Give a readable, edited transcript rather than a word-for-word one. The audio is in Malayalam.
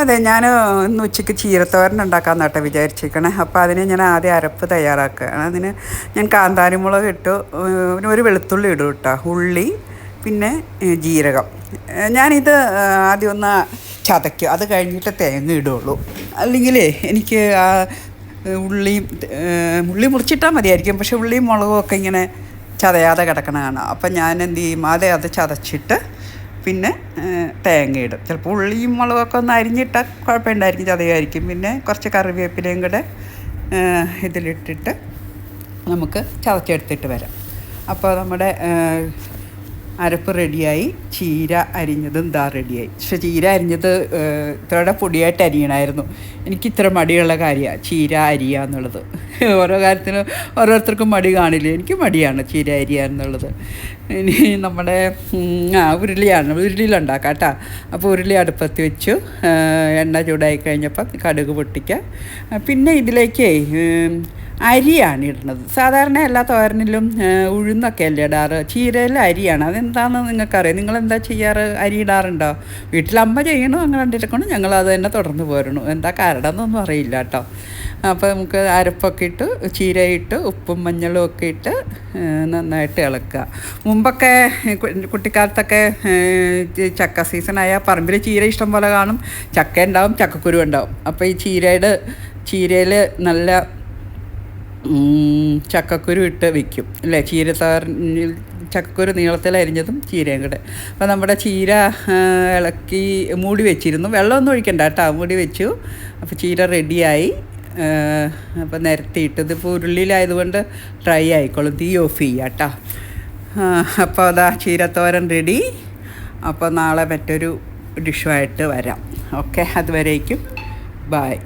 അതെ, ഞാൻ ഇന്ന് ഉച്ചയ്ക്ക് ചീരത്തോരൻ ഉണ്ടാക്കാമെന്ന് കേട്ടോ വിചാരിച്ചിരിക്കണേ. അപ്പോൾ അതിന് ഞാൻ ആദ്യം അരപ്പ് തയ്യാറാക്കുകയാണ്. അതിന് ഞാൻ കാന്താരിമുളക് ഇട്ടു, പിന്നെ ഒരു വെളുത്തുള്ളി ഇടും കേട്ടോ, ഉള്ളി, പിന്നെ ജീരകം. ഞാനിത് ആദ്യം ഒന്ന് ചതയ്ക്കും, അത് കഴിഞ്ഞിട്ട് തേങ്ങ ഇടുള്ളൂ. അല്ലെങ്കിൽ എനിക്ക് ആ ഉള്ളിയും ഉള്ളി മുറിച്ചിട്ടാൽ മതിയായിരിക്കും, പക്ഷേ ഉള്ളിയും മുളകും ഒക്കെ ഇങ്ങനെ ചതയാതെ കിടക്കണ കാണാം. അപ്പം ഞാൻ എന്ത് ചെയ്യും, ആദ്യം അത് ചതച്ചിട്ട് പിന്നെ തേങ്ങയിടും. ചിലപ്പോൾ ഉള്ളിയും മുളകൊക്കെ ഒന്ന് അരിഞ്ഞിട്ടാൽ കുഴപ്പമുണ്ടായിരിക്കും, ചതയായിരിക്കും. പിന്നെ കുറച്ച് കറിവേപ്പിലയും കൂടെ ഇതിലിട്ടിട്ട് നമുക്ക് ചതച്ചെടുത്തിട്ട് വരാം. അപ്പോൾ നമ്മുടെ അരപ്പ് റെഡിയായി. ചീര അരിഞ്ഞതും ഇതാ റെഡിയായി. പക്ഷേ ചീര അരിഞ്ഞത് ഇത്രയുടെ പൊടിയായിട്ട് അരിയണമായിരുന്നു. എനിക്ക് ഇത്ര മടിയുള്ള കാര്യമാണ് ചീര അരിയുക എന്നുള്ളത്. ഓരോ കാര്യത്തിനും ഓരോരുത്തർക്കും മടി കാണില്ലേ, എനിക്ക് മടിയാണ് ചീര അരിയുക എന്നുള്ളത്. ഇനി നമ്മുടെ ഉരുളിയിലുണ്ടാക്കാം കേട്ടോ. അപ്പോൾ ഉരുളി അടുപ്പത്ത് വെച്ചു, എണ്ണ ചൂടായി കഴിഞ്ഞപ്പോൾ കടുക് പൊട്ടിക്കുക. പിന്നെ ഇതിലേക്ക് അരിയാണ് ഇടുന്നത്. സാധാരണ എല്ലാ തോരനിലും ഉഴുന്നൊക്കെ അല്ലേ ഇടാറ്, ചീരയിൽ അരിയാണ്. അതെന്താണെന്ന് നിങ്ങൾക്കറിയാം? നിങ്ങളെന്താ ചെയ്യാറ്? അരി ഇടാറുണ്ടോ? വീട്ടിലമ്മ ചെയ്യണു, അങ്ങനെ കണ്ടിരിക്കണം. ഞങ്ങളത് തന്നെ തുടർന്ന് പോരണു. എന്താ കാരണം എന്നൊന്നും അറിയില്ല കേട്ടോ. അപ്പോൾ നമുക്ക് അരപ്പൊക്കെ ഇട്ട് ചീരയിട്ട് ഉപ്പും മഞ്ഞളും ഒക്കെ ഇട്ട് നന്നായിട്ട് ഇളക്കുക. മുമ്പൊക്കെ കുട്ടിക്കാലത്തൊക്കെ ചക്ക സീസണായ പറമ്പിൽ ചീര ഇഷ്ടം പോലെ കാണും, ചക്ക ഉണ്ടാവും, ചക്കക്കുരു ഉണ്ടാവും. അപ്പോൾ ഈ ചീരയിൽ നല്ല ചക്കക്കുരു ഇട്ട് വയ്ക്കും അല്ലേ, ചക്കക്കുരു നീളത്തിൽ അരിഞ്ഞതും ചീരയും കൂടെ. അപ്പോൾ നമ്മുടെ ചീര ഇളക്കി മൂടി വെച്ചിരുന്നു, വെള്ളമൊന്നും ഒഴിക്കണ്ട കേട്ടോ, മൂടി വെച്ചു. അപ്പോൾ ചീര റെഡിയായി. അപ്പോൾ നിരത്തിയിട്ട് ഇതിപ്പോൾ ഉരുളിയിലായതുകൊണ്ട് ഡ്രൈ ആയിക്കോളും, തീ ഓഫ് ചെയ്യുക കേട്ടോ. അപ്പോൾ അതാ ചീരത്തോരൻ റെഡി. അപ്പോൾ നാളെ മറ്റൊരു ഡിഷുമായിട്ട് വരാം. ഓക്കെ, അതുവരേക്കും ബായ്.